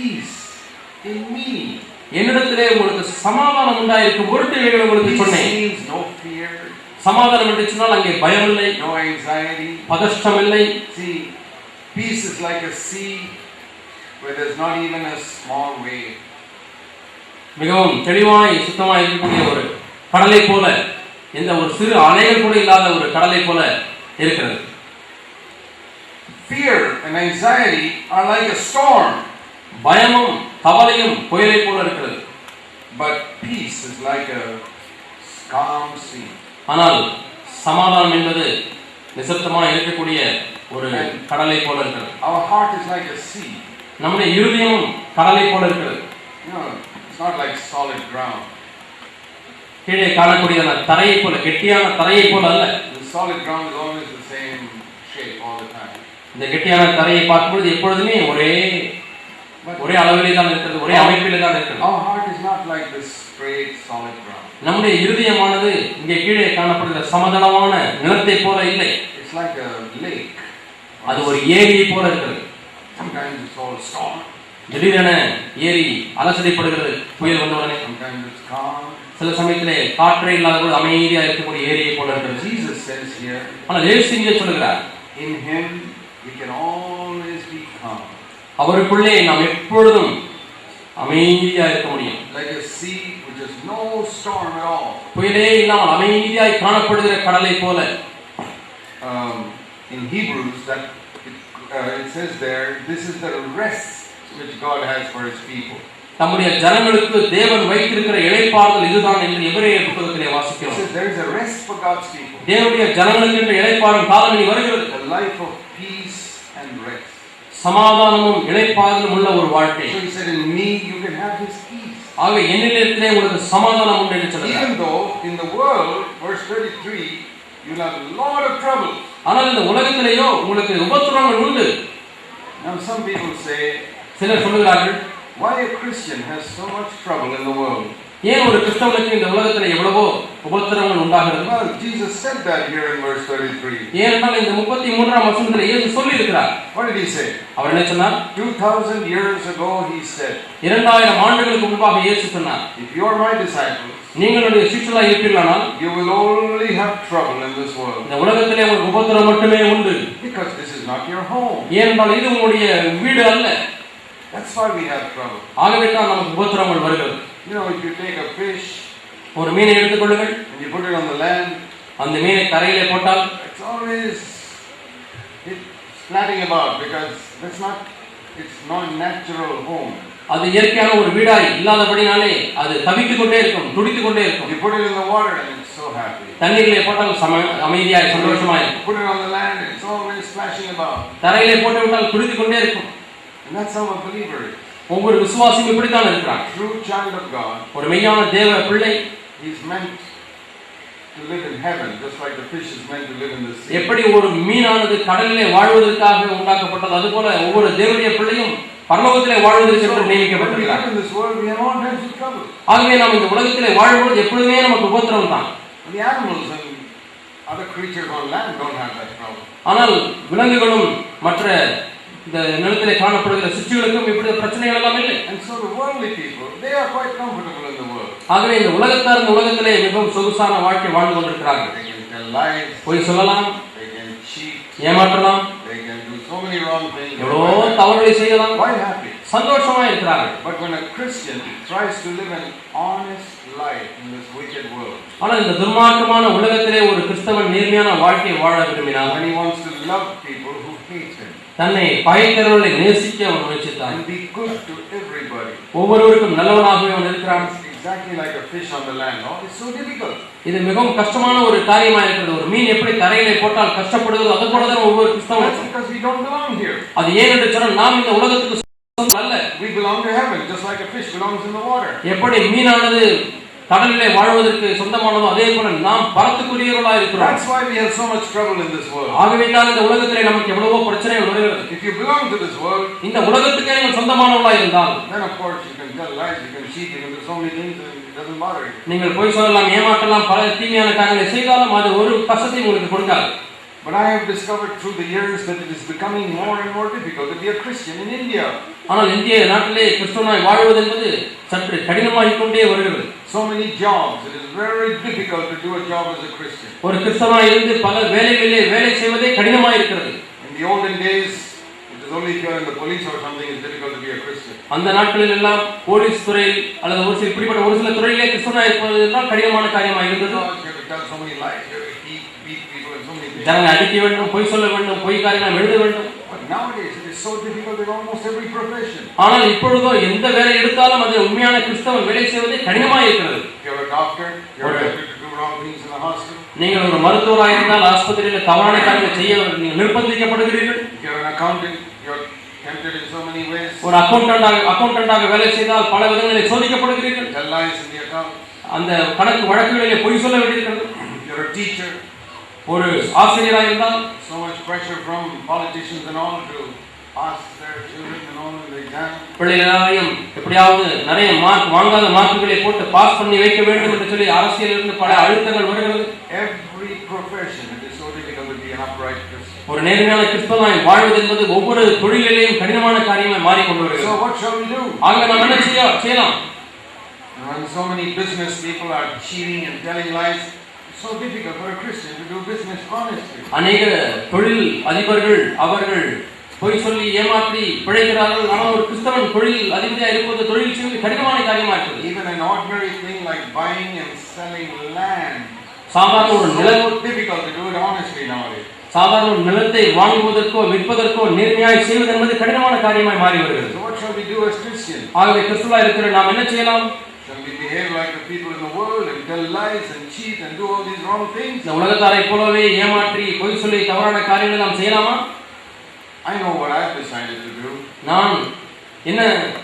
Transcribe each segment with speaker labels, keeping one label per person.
Speaker 1: peace in me.
Speaker 2: என்னிடத்திலே உங்களுக்கு சமாதானம் உண்டாயிருக்கும் பொருட்டு இவைகளை உங்களுக்கு சொன்னேன்.
Speaker 1: Means no fear.
Speaker 2: சமாதானம் என்று சொன்னால் அங்கே பயம் இல்லை,
Speaker 1: no anxiety,
Speaker 2: பதஷ்டம் இல்லை.
Speaker 1: See, peace is like a sea where there's not even a small wave.
Speaker 2: மிகவும் தெளிவாய் சுத்தமாய் இருக்கக்கூடிய ஒரு கடலை போல, எந்த ஒரு சிறு அலைகள் கூட இல்லாத ஒரு கடலை போல இருக்கிறது.
Speaker 1: Fear and anxiety are like a storm.
Speaker 2: பயமும் கவலையும் புயலை போல இருக்கிறது.
Speaker 1: But peace is like a calm sea.
Speaker 2: ஆனால் சமாதானம் என்பது நிசப்தமாக இருக்கக்கூடிய ஒரு கடலை போல இருக்கிறது.
Speaker 1: Our heart is like a sea.
Speaker 2: நம்முடைய இருதயமும் கடலை போல இருக்கிறது.
Speaker 1: It's not like solid ground.
Speaker 2: கீழே காணக்கூடியதான தரையை போல, கெட்டியான தரையை போல அல்ல.
Speaker 1: The solid ground is always the same shape all the time.
Speaker 2: இந்த கெட்டியான தரையை பார்க்கும்போது எப்பொழுதுமே ஒரே அளவிலே தான் இருக்கிறது, ஒரே அமைப்பிலே தான் இருக்கிறது.
Speaker 1: Our heart is not like this straight solid ground.
Speaker 2: நம்முடைய இருதயமானது இங்கே கீழே காணப்படுகிற சமதளமான நிலத்தை போல இல்லை.
Speaker 1: It's like a lake.
Speaker 2: அது ஒரு ஏரியை போல இருக்கிறது.
Speaker 1: Sometimes it's all storm.
Speaker 2: திடீரென ஏரி அலசடிப்படுகிறது புயல் வந்தவுடனே.
Speaker 1: Sometimes it's calm.
Speaker 2: சில சமயத்திலே காற்றே இல்லாத போது அமைதியா இருக்கக்கூடிய ஏரியை போல இருக்கிறது.
Speaker 1: Jesus says here,
Speaker 2: ஆனால் இயேசு இங்கே சொல்கிறார்,
Speaker 1: in him we can always be calm.
Speaker 2: அவருக்குள்ளே நாம் எப்பொழுதும் அமைதியா இருக்க முடியும்.
Speaker 1: Like a sea which has no storm at all.
Speaker 2: புயலே இல்லாமல் அமைதியாய் காணப்படுகிற கடலை போல.
Speaker 1: In Hebrews that it says there, this is the rest which God has for his people.
Speaker 2: நம்முடைய ஜனங்களுக்கு தேவன் வைத்திருக்கிற இளைப்பாறுதல் இதுதான் என்று எபிரேயர் புத்தகத்திலே வாசிக்கிறோம்.
Speaker 1: There is a rest for God's people.
Speaker 2: தேவனுடைய ஜனங்களுக்கு என்று இளைப்பாறும் காலம் இனி வருகிறது.
Speaker 1: A life of peace and rest.
Speaker 2: சமாதானமும் இளைப்பாறுதலும் உள்ள ஒரு வாழ்க்கை.
Speaker 1: So he said, in me you can have his peace.
Speaker 2: ஆக என்னிடத்திலே உங்களுக்கு சமாதானம் உண்டு என்று சொல்கிறார்.
Speaker 1: Even though in the world, verse 33, you'll have a lot of trouble.
Speaker 2: ஆனால் இந்த உலகத்திலேயோ உங்களுக்கு உபத்திரவங்கள் உண்டு.
Speaker 1: Now some people say,
Speaker 2: சிலர் சொல்கிறார்கள்,
Speaker 1: why a Christian has so much trouble in the world?
Speaker 2: ஏன் ஒரு கிறிஸ்தவனுக்கு இந்த உலகத்திலே எவ்வளவோ உபத்திரவங்கள் உண்டாகிறது?
Speaker 1: Well, Jesus said that here in verse 33.
Speaker 2: ஏனென்றால் இந்த 33ஆம் வசனத்திலே இயேசு சொல்லி இருக்கிறார்.
Speaker 1: What did he say?
Speaker 2: அவர் என்ன சொன்னார்?
Speaker 1: 2000 years ago he said,
Speaker 2: 2000 ஆண்டுகளுக்கு முன்பாக இயேசு சொன்னார்,
Speaker 1: if you are my disciples,
Speaker 2: நீங்களுடைய சீஷர்களாய் இருப்பீர்களானால்
Speaker 1: you will only have trouble in this world.
Speaker 2: இந்த உலகத்திலே உங்களுக்கு உபத்திரவம் மட்டுமே உண்டு.
Speaker 1: Because this is not your home.
Speaker 2: ஏனென்றால் இது உங்களுடைய வீடு அல்ல.
Speaker 1: That's why we have trouble.
Speaker 2: ஆகவே தான் நமக்கு உபத்திரவங்கள் வருகிறது.
Speaker 1: You know, if you take a fish,
Speaker 2: ஒரு மீனை எடுத்துக் கொள்ளுங்கள்,
Speaker 1: and you put it on the land,
Speaker 2: அந்த மீனை கரையிலே போட்டால்
Speaker 1: it's always flatting about because it's not natural home.
Speaker 2: அது இயற்கையான ஒரு வீடாய் இல்லாதபடினாலே அது தவித்துக் கொண்டே இருக்கும், துடித்துக் கொண்டே இருக்கும்.
Speaker 1: You put it in the water and it's so happy.
Speaker 2: தண்ணீரிலே போட்டால் அமைதியாய் சந்தோஷமாய் இருக்கும்.
Speaker 1: Put it on the land and it's always splashing about.
Speaker 2: தரையிலே போட்டு விட்டால் துடித்துக் கொண்டே இருக்கும்.
Speaker 1: And that's how a believer is.
Speaker 2: ஒவ்வொரு விசுவாசியும் இப்படித்தான் இருக்கிறான்.
Speaker 1: True child of God.
Speaker 2: ஒரு மெய்யான தேவ பிள்ளை.
Speaker 1: He is meant to live in heaven, just like the fish is meant to live in the sea.
Speaker 2: எப்படி ஒரு மீனானது கடலிலே வாழ்வதற்காக உண்டாக்கப்பட்டது, அதுபோல ஒவ்வொரு தேவனுடைய பிள்ளையும் பரலோகத்திலே வாழ்வதற்கு என்று நியமிக்கப்பட்டிருக்கிறார்.
Speaker 1: In this world we have all kinds of trouble.
Speaker 2: ஆகவே நாம் இந்த உலகத்திலே வாழும்போது எப்பொழுதுமே நமக்கு உபத்திரவம் தான்.
Speaker 1: The animals and other creatures on land don't have that problem.
Speaker 2: ஆனால் விலங்குகளும் மற்ற இந்த நிலத்திலே காணப்படுகிற சிற்றுகளுக்கும் இப்படி பிரச்சனைகள் எல்லாம் இல்லை.
Speaker 1: And so the worldly people, they are quite comfortable in the world.
Speaker 2: ஆகவே இந்த உலகத்தார் இந்த உலகத்திலே மிகவும் சொகுசான வாழ்க்கை வாழ்ந்து கொண்டிருக்கிறார்கள்.
Speaker 1: They can tell lies,
Speaker 2: பொய் சொல்லலாம்,
Speaker 1: they can cheat,
Speaker 2: ஏமாற்றலாம்,
Speaker 1: they can do so many wrong things.
Speaker 2: எவ்வளோ தவறுகளை செய்யலாம்,
Speaker 1: Quite happy.
Speaker 2: சந்தோஷமா இருக்கிறார்கள்.
Speaker 1: But when a Christian tries to live an honest life in this wicked world,
Speaker 2: ஆனால் இந்த துர்மார்க்கமான உலகத்திலே ஒரு கிறிஸ்தவன் நேர்மையான வாழ்க்கையை வாழ விரும்பினார்,
Speaker 1: when he wants to love people who hate him,
Speaker 2: தன்னை பகைக்கிறவர்களை நேசிக்க அவன் முயற்சித்தான்,
Speaker 1: and be good to everybody,
Speaker 2: ஒவ்வொருவருக்கும் நல்லவனாகவே அவன் இருக்கிறான்.
Speaker 1: exactly like a fish on the land. No, it's so difficult.
Speaker 2: இது மிகவும் கஷ்டமான ஒரு காரியமா இருக்கிறது. ஒரு மீன் எப்படி தரையிலே போட்டால் கஷ்டப்படுகிறது, அது போலதான் ஒவ்வொரு கிறிஸ்தவனும்.
Speaker 1: That's because we don't belong here.
Speaker 2: அது ஏன் என்று சொன்னால் நாம் இந்த உலகத்துக்கு சொந்தம் அல்ல.
Speaker 1: We belong to heaven, just like a fish belongs in the water.
Speaker 2: எப்படி மீனானது கடலிலே வாழ்வதற்கு சொந்தமானதோ அதே போல நாம் பரத்துக்குரியவர்களாக இருக்கிறோம்.
Speaker 1: That's why we have so much trouble in this world.
Speaker 2: ஆகவே தான் இந்த உலகத்திலே நமக்கு எவ்வளவோ பிரச்சனைகள் வருகிறது.
Speaker 1: If you belong to this world,
Speaker 2: இந்த உலகத்துக்கே நீங்கள் சொந்தமானவர்களாக இருந்தால்,
Speaker 1: then of course you can tell lies, you can cheat, you can do so many things and it doesn't bother you.
Speaker 2: நீங்கள் பொய் சொல்லலாம், ஏமாற்றலாம், பல தீமையான காரியங்களை செய்தாலும் அது ஒரு கஷ்டத்தையும் உங்களுக்கு கொடுக்காது.
Speaker 1: But I have discovered through the years that it is becoming more and more difficult to be a Christian in India.
Speaker 2: ஆனால் இந்திய நாட்டிலே கிறிஸ்தவனாய் வாழ்வது என்பது சற்று கடினமாகிக் கொண்டே வருகிறது.
Speaker 1: So many jobs, it is very difficult to do a job as a Christian.
Speaker 2: ஒரு கிறிஸ்தவனாய் இருந்து பல வேலைகளிலே வேலை செய்வதே கடினமாய் இருக்கிறது.
Speaker 1: In the olden days, it is only if you are in the police or something it's difficult to be a Christian.
Speaker 2: அந்த நாட்களில் எல்லாம் police துறையில் அல்லது ஒரு சில இப்படிப்பட்ட ஒரு சில துறையிலே கிறிஸ்தவனாய் இருப்பதெல்லாம் கடினமான காரியமாக இருந்தது.
Speaker 1: You have to tell so many lies, you have to beat people and so many things.
Speaker 2: ஜனங்களை அடிக்க வேண்டும், பொய் சொல்ல வேண்டும், பொய் காரியங்களை எழுத வேண்டும்.
Speaker 1: But nowadays it is so difficult in almost every profession.
Speaker 2: ஆனால் இப்பொழுதோ எந்த வேலை எடுத்தாலும் அது உண்மையான கிறிஸ்தவன் வேலை செய்வதே கடினமாக இருக்கிறது.
Speaker 1: If you are a doctor, you are tempted to do wrong things in the hospital.
Speaker 2: நீங்கள் ஒரு மருத்துவராக இருந்தால் ஆஸ்பத்திரியில் தவறான காரியங்களை செய்ய நீங்கள் நிர்பந்திக்கப்படுகிறீர்கள்.
Speaker 1: If you are an accountant, you are tempted in so many ways.
Speaker 2: ஒரு அக்கவுண்டன்டாக வேலை செய்தால் பல விதங்களில் சோதிக்கப்படுகிறீர்கள்.
Speaker 1: Tell lies in the account.
Speaker 2: அந்த கணக்கு வழக்குகளிலே பொய் சொல்ல வேண்டியிருக்கிறது.
Speaker 1: If you are a teacher,
Speaker 2: ஒரு ஆசிரியராக இருந்தால்
Speaker 1: so much pressure from politicians and all to pass their children and all in the exam.
Speaker 2: பிள்ளைகளாரையும் எப்படியாவது நிறைய மார்க் வாங்காத மார்க்குகளை போட்டு பாஸ் பண்ணி வைக்க வேண்டும் என்று சொல்லி அரசியலிருந்து பல அழுத்தங்கள் வருகிறது.
Speaker 1: Every profession it is so difficult to be an upright Christian.
Speaker 2: ஒரு நேர்மையான கிறிஸ்தவனாய் வாழ்வது என்பது ஒவ்வொரு தொழிலிலேயும் கடினமான காரியமாய் மாறிக்கொண்டு வருகிறது.
Speaker 1: So what shall we do?
Speaker 2: ஆக நாம் என்ன செய்யலாம்?
Speaker 1: When so many business people are cheating and telling lies, it's so difficult for a Christian to do business honestly.
Speaker 2: அநேக தொழில் அதிபர்கள் அவர்கள் பொய் சொல்லி ஏமாற்றி பிழைக்கிறார்கள். ஆனால் ஒரு கிறிஸ்தவன் தொழில் அதிபதியாக இருப்பது தொழில் செய்வது கடினமான காரியமாக இருக்கிறது.
Speaker 1: Even an ordinary thing like buying and selling land,
Speaker 2: சாதாரண ஒரு நிலம்,
Speaker 1: so difficult to do it honestly nowadays.
Speaker 2: சாதாரண ஒரு நிலத்தை வாங்குவதற்கோ விற்பதற்கோ நேர்மையாய் செய்வது என்பது கடினமான காரியமாய் மாறி வருகிறது.
Speaker 1: So what shall we do as Christians?
Speaker 2: ஆகவே கிறிஸ்துவாய் இருக்கிற நாம் என்ன செய்யலாம்?
Speaker 1: Shall we behave like the people in the world and tell lies and cheat and do all these wrong things?
Speaker 2: இந்த உலகத்தாரை போலவே ஏமாற்றி பொய் சொல்லி தவறான காரியங்களை நாம் செய்யலாமா?
Speaker 1: I know what I have decided to do.
Speaker 2: நான் என்ன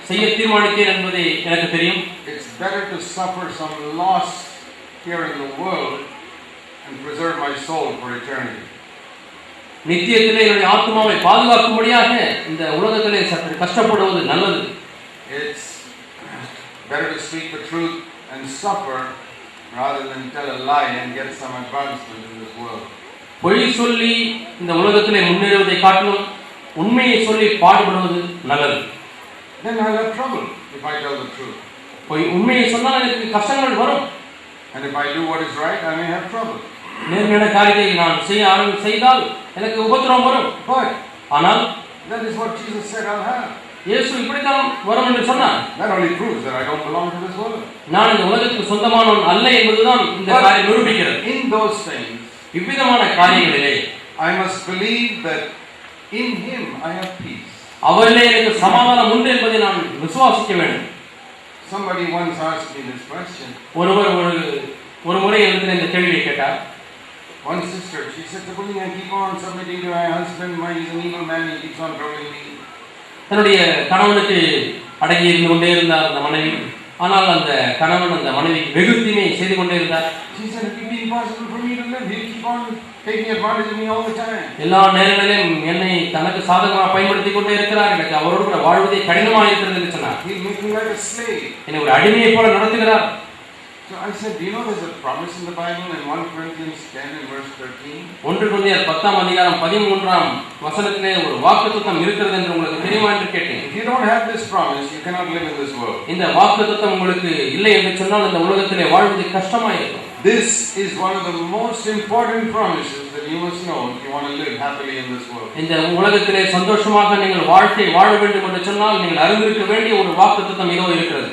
Speaker 2: செய்ய தீர்மானித்தேன் என்பதை எனக்கு தெரியும்.
Speaker 1: It's better to suffer some loss here in the world and preserve my soul for eternity.
Speaker 2: நித்தியத்திலே என்னுடைய ஆத்மாவை பாதுகாக்கும்படியாக இந்த உலகத்திலே சற்று கஷ்டப்படுவது நல்லது.
Speaker 1: It's better to speak the truth and suffer rather than tell a lie and get some advancement in this world.
Speaker 2: பொய் சொல்லி இந்த உலகத்திலே முன்னேறுவதை காட்டிலும் உண்மையை சொல்லி பாடுபடுவது நல்லது.
Speaker 1: Then I'll have trouble if I tell the truth.
Speaker 2: பொய் உண்மையை சொன்னால் எனக்கு கஷ்டங்கள் வரும்.
Speaker 1: And if I do what is right, I may have trouble.
Speaker 2: நேர்மையான காரியத்தை நான் செய்தால் எனக்கு உபத்திரவம் வரும்.
Speaker 1: But
Speaker 2: ஆனால்
Speaker 1: that is what Jesus said I'll have.
Speaker 2: இயேசு இப்படித்தான் வரும் என்று சொன்னார்.
Speaker 1: That only proves that I don't belong to this world.
Speaker 2: நான் இந்த உலகத்துக்கு சொந்தமானவன் அல்ல என்பதுதான் இந்த காரியம் நிரூபிக்கிறது.
Speaker 1: In those things,
Speaker 2: இவ்விதமான காரியங்களிலே
Speaker 1: I must believe that in Him I have peace.
Speaker 2: அவரிலே எனக்கு சமாதானம் உண்டு என்பதை நான் விசுவாசிக்க வேண்டும்.
Speaker 1: Somebody once asked me this question.
Speaker 2: ஒருவர் ஒரு முறை எனக்கு இந்த கேள்வியை கேட்டார்.
Speaker 1: One sister, she said, "I keep on submitting to my husband. He's an evil man. He keeps on troubling me."
Speaker 2: தன்னுடைய கணவனுக்கு அடங்கி இருந்து கொண்டே இருந்தார் அந்த மனைவி. ஆனால் அந்த கணவன் அந்த மனைவிக்கு வெகு தீமை செய்து கொண்டே இருந்தார்.
Speaker 1: She said, "It will be impossible for me to live. He keep on taking advantage of me all the time."
Speaker 2: எல்லா நேரங்களிலும் என்னை தனக்கு சாதகமாக பயன்படுத்திக் கொண்டே இருக்கிறார். எனக்கு அவரோடு கூட வாழ்வதே கடினமாக இருக்கிறது என்று சொன்னார்.
Speaker 1: He'll make me like a slave.
Speaker 2: என்னை ஒரு அடிமையை போல நடத்துகிறார்.
Speaker 1: So I said, "Do you know there's a promise in the Bible in 1 Corinthians 10 and verse 13?
Speaker 2: 1 கொரிந்தியர் 10ஆம் அதிகாரம் 13ஆம் வசனத்திலே ஒரு வாக்குத்தத்தம் இருக்கிறது என்று உங்களுக்கு தெரியுமா என்று கேட்டேன்.
Speaker 1: If you don't have this promise, you cannot live in this world."
Speaker 2: இந்த வாக்குத்தத்தம் உங்களுக்கு இல்லை என்று சொன்னால் இந்த உலகத்திலே வாழ்வது கஷ்டமாக இருக்கும்.
Speaker 1: This is one of the most important promises that you must know if you want to live happily in this world.
Speaker 2: இந்த உலகத்திலே சந்தோஷமாக நீங்கள் வாழ்க்கை வாழ வேண்டும் என்று சொன்னால் நீங்கள் அறிந்திருக்க வேண்டிய ஒரு வாக்குத்தத்தம் இதோ இருக்கிறது.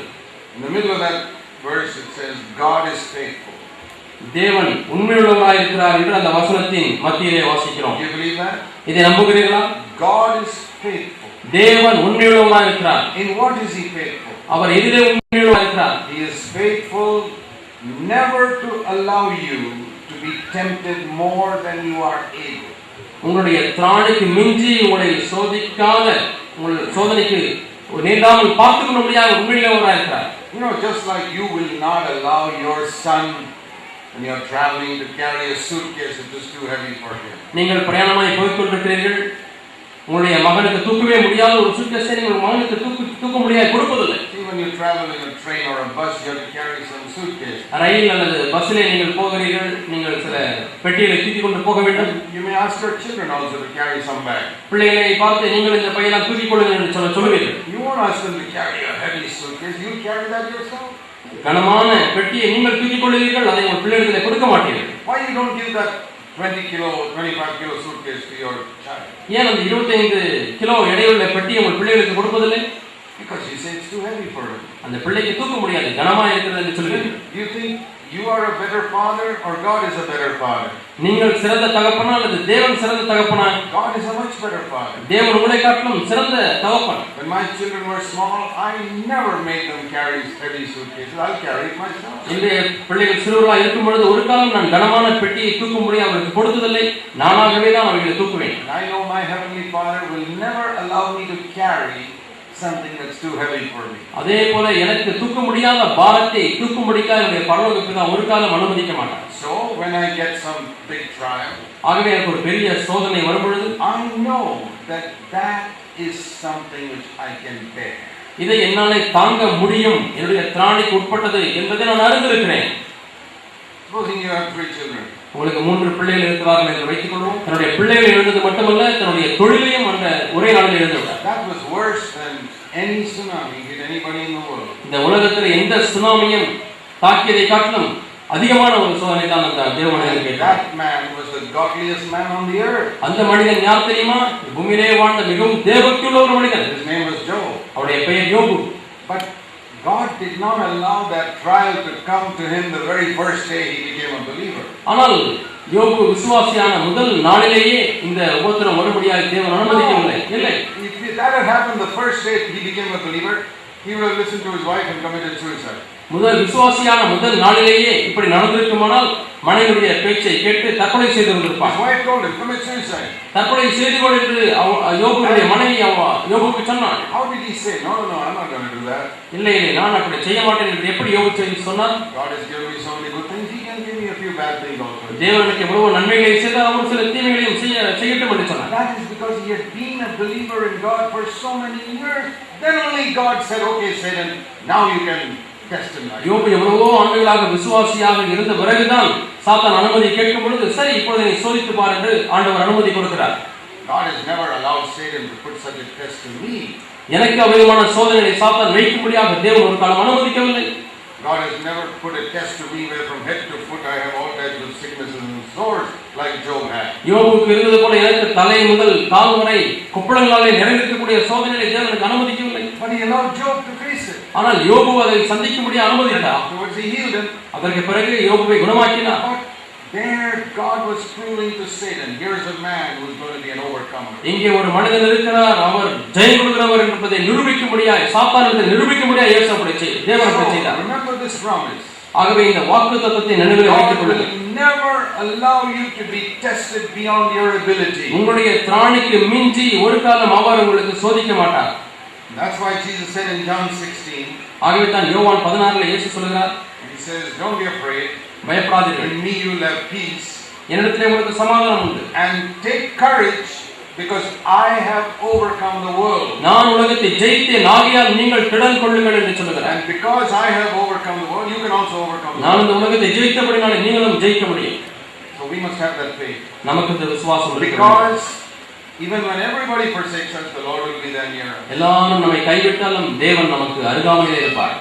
Speaker 1: In the middle of that verse it says, "God is faithful."
Speaker 2: தேவன் உண்மையுள்ளவராய் இருக்கிறார் என்று அந்த வசனத்தின் மத்தியிலே வாசிக்கிறோம்.
Speaker 1: Do you believe that?
Speaker 2: இதை நம்புகிறீர்களா?
Speaker 1: God is faithful.
Speaker 2: தேவன் உண்மையுள்ளவராய் இருக்கிறார்.
Speaker 1: In what is He faithful?
Speaker 2: அவர் எதிலே உண்மையுள்ளவராய் இருக்கிறார்?
Speaker 1: He is faithful never to allow you to be tempted more than you are able.
Speaker 2: உங்களுடைய திராணிக்கு மிஞ்சி உங்களை சோதிக்காத உங்கள் சோதனைக்கு நேராமல் பார்த்துக்கொள்ள முடியாத உண்மையுள்ளவராய் இருக்கிறார்.
Speaker 1: You know, just like you will not allow your son when you are traveling to carry a suitcase if it is too heavy for him.
Speaker 2: நீங்கள் பிரயாணமாய் போய் கொண்டிருக்கிறீர்கள். உங்களுடைய மகனுக்கு தூக்கவே முடியாத ஒரு சூட்கேஸை நீங்கள் மகனுக்கு தூக்க முடியாது கொடுப்பதில்லை.
Speaker 1: See, when when you travel in a train or a bus, you have to carry some suitcase.
Speaker 2: ரயில் அல்லது பஸ்ஸிலே நீங்கள் போகிறீர்கள், நீங்கள் சில பெட்டிகளை தூக்கி கொண்டு போக வேண்டும்.
Speaker 1: You may ask your children also to carry some bag.
Speaker 2: பிள்ளைகளை பார்த்து நீங்கள் இந்த பையெல்லாம் தூக்கிக் கொள்ளுங்கள் என்று சொல்லுவீர்கள்.
Speaker 1: You won't ask them to carry a heavy suitcase. You carry that yourself.
Speaker 2: கனமான பெட்டியை நீங்கள் தூக்கிக் கொள்ளுவீர்கள், அதை உங்கள் பிள்ளைகளிடத்திலே கொடுக்க மாட்டீர்கள்.
Speaker 1: Why you don't give that 20 kilo, 25 kilo suitcase to your child?
Speaker 2: ஏன் அந்த 25 கிலோ எடையுள்ள பெட்டியை உங்கள் பிள்ளைகளுக்கு கொடுப்பதில்லை?
Speaker 1: Because you say it's too heavy for him.
Speaker 2: அந்த பிள்ளைக்கு தூக்க முடியாது, கனமா இருக்கிறது என்று சொல்லுவீர்கள்.
Speaker 1: You think you are a better father or God is a better father?
Speaker 2: நீங்கள் சிறந்த தகப்பனா அல்லது தேவன் சிறந்த தகப்பனா?
Speaker 1: God is a much better father.
Speaker 2: தேவன் உங்களை காட்டிலும் சிறந்த தகப்பன்.
Speaker 1: When my children were small, I never made them carry heavy suitcases. I'll carry it myself.
Speaker 2: என்னுடைய பிள்ளைகள் சிறுவர்களாக இருக்கும் பொழுது ஒரு காலம் நான் கனமான பெட்டியை தூக்க முடியாது அவர்களுக்கு கொடுத்ததில்லை, நானாகவே தான் அவர்களை தூக்குவேன்.
Speaker 1: I know my heavenly Father will never allow me to carry something that's too heavy for me.
Speaker 2: அதே போல எனக்கு தூக்க முடியாத பாரத்தை தூக்கும்படிக்காக என்னுடைய பரலோக பிதா ஒரு காலம் அனுமதிக்க மாட்டார்.
Speaker 1: So when I get some big trial,
Speaker 2: ஆகவே எனக்கு ஒரு பெரிய சோதனை வரும் பொழுது
Speaker 1: I know that is something which I can bear.
Speaker 2: இதை என்னாலே தாங்க முடியும், என்னுடைய திராணிக்கு உட்பட்டது என்பதை நான் அறிந்திருக்கிறேன்.
Speaker 1: Supposing you have 3 children.
Speaker 2: உங்களுக்கு 3 பிள்ளைகள் இருக்கிறார்கள் என்று வைத்துக் கொள்வோம். தன்னுடைய பிள்ளைகளை எழுந்தது மட்டுமல்ல, தன்னுடைய தொழிலையும் அந்த ஒரே நாளில் எழுந்துள்ளார்.
Speaker 1: That was worse than any tsunami hit anybody in the world.
Speaker 2: இந்த உலகத்தில் எந்த சுனாமியும் தாக்கியதை காட்டிலும் அதிகமான ஒரு சோதனை தான் அந்த தேவமனிதனுக்கு கேட்டார்.
Speaker 1: That man was the godliest man on the earth.
Speaker 2: அந்த மனிதன் யார் தெரியுமா? பூமியிலே வாழ்ந்த மிகவும் தேவபக்தியுள்ள ஒரு மனிதன்.
Speaker 1: His name was Job.
Speaker 2: அவருடைய பெயர் யோபு.
Speaker 1: But God did not allow that trial to come to him the very first day he became a believer.
Speaker 2: ஆனால் யோபு விசுவாசியான முதல் நாளிலேயே இந்த உபத்திரம் வரும்படியாக தேவன் அனுமதிக்கவில்லை. இல்லை.
Speaker 1: If that had happened the first day he became a believer, he would have listened to his wife and committed suicide.
Speaker 2: முதல் விசுவாசியான முதல் நாளிலேயே இப்படி நடந்திருக்குமானால் மனைவியுடைய பேச்சை கேட்டு தற்கொலை செய்து கொண்டிருப்பார்.
Speaker 1: His wife told him, commit suicide.
Speaker 2: தற்கொலை செய்து கொள் என்று யோபுடைய மனைவி யோபுக்கு சொன்னார்.
Speaker 1: How did he say, no, I'm not going to do that?
Speaker 2: இல்லை, நான் அப்படி செய்ய மாட்டேன் என்று எப்படி யோபு சொன்னார்?
Speaker 1: God has given me so many good things, he can give me a few bad things also.
Speaker 2: தேவனுக்கு எவ்வளவு நன்மைகளை செய்தால் அவர் சில தீமைகளையும் செய்யட்டும் என்று சொன்னார்.
Speaker 1: That is because he had been a believer in God for so many years. Then only God said, okay Satan, now you can test him.
Speaker 2: யோபு எவ்வளவோ ஆண்டுகளாக விசுவாசியாக இருந்த பிறகுதான் சாத்தான் அனுமதி கேட்கும் பொழுது சரி இப்பொழுது நீ சோதித்து பார் என்று ஆண்டவர் அனுமதி கொடுக்கிறார்.
Speaker 1: God has never allowed Satan to put such a test to me.
Speaker 2: எனக்கு அவ்விதமான சோதனையை சாத்தான் வைக்கும்படியாக தேவன் ஒரு காலம் அனுமதிக்கவில்லை.
Speaker 1: God has never put a test to me where from head to foot I have all types of sicknesses and sores like Job had.
Speaker 2: யோபுக்கு இருந்தது போல எனக்கு தலை முதல் கால் வரை குப்பளங்களாலே நிறைந்திருக்கக்கூடிய சோதனையை தேவனுக்கு அனுமதிக்கவில்லை.
Speaker 1: But he allowed Job to face it.
Speaker 2: ஆனால் யோபு அதை சந்திக்கும்படி அனுமதித்தார்.
Speaker 1: Afterwards he healed him.
Speaker 2: அதற்கு பிறகு யோபுவை குணமாக்கினார்.
Speaker 1: There God was proving to Satan, here's a man who is going to be an overcomer.
Speaker 2: இங்கே ஒரு மனிதன் இருக்கிறார், அவர் ஜெயம் கொள்கிறவர் என்பதை நிரூபிக்கும்படியாய் சாத்தானுக்கு நிரூபிக்கும்படியாய் இயேசு அப்படி தேவன் அப்படி செய்தார்.
Speaker 1: Remember this promise.
Speaker 2: ஆகவே இந்த வாக்குத்தத்தத்தை நினைவில் வைத்துக் கொள்ளுங்கள்.
Speaker 1: God will never allow you to be tested beyond your ability.
Speaker 2: உங்களுடைய திராணிக்கு மிஞ்சி ஒரு காலம் அவர் உங்களுக்கு சோதிக்க மாட்டார்.
Speaker 1: That's why Jesus said in John 16.
Speaker 2: ஆகவே தான் யோவான் 16ல இயேசு சொல்கிறார்.
Speaker 1: He says, don't be afraid.
Speaker 2: பயப்படாதீர்கள்.
Speaker 1: In me you will have peace.
Speaker 2: என்னிடத்திலே உங்களுக்கு சமாதானம் உண்டு.
Speaker 1: And take courage because I have overcome the world.
Speaker 2: நான் உலகத்தை ஜெயித்தேன் ஆகையால் நீங்கள் திடன் கொள்ளுங்கள் என்று சொல்கிறார்.
Speaker 1: And because I have overcome the world, you can also overcome the world.
Speaker 2: நான் இந்த உலகத்தை ஜெயித்தபடியால் நீங்களும் ஜெயிக்க முடியும்.
Speaker 1: So we must have that faith.
Speaker 2: நமக்கு இந்த விசுவாசம் இருக்கிறது.
Speaker 1: Because even when everybody forsakes us, the Lord will be there near us.
Speaker 2: எல்லாரும் நம்மை கைவிட்டாலும் தேவன் நமக்கு அருகாமையிலே இருப்பார்.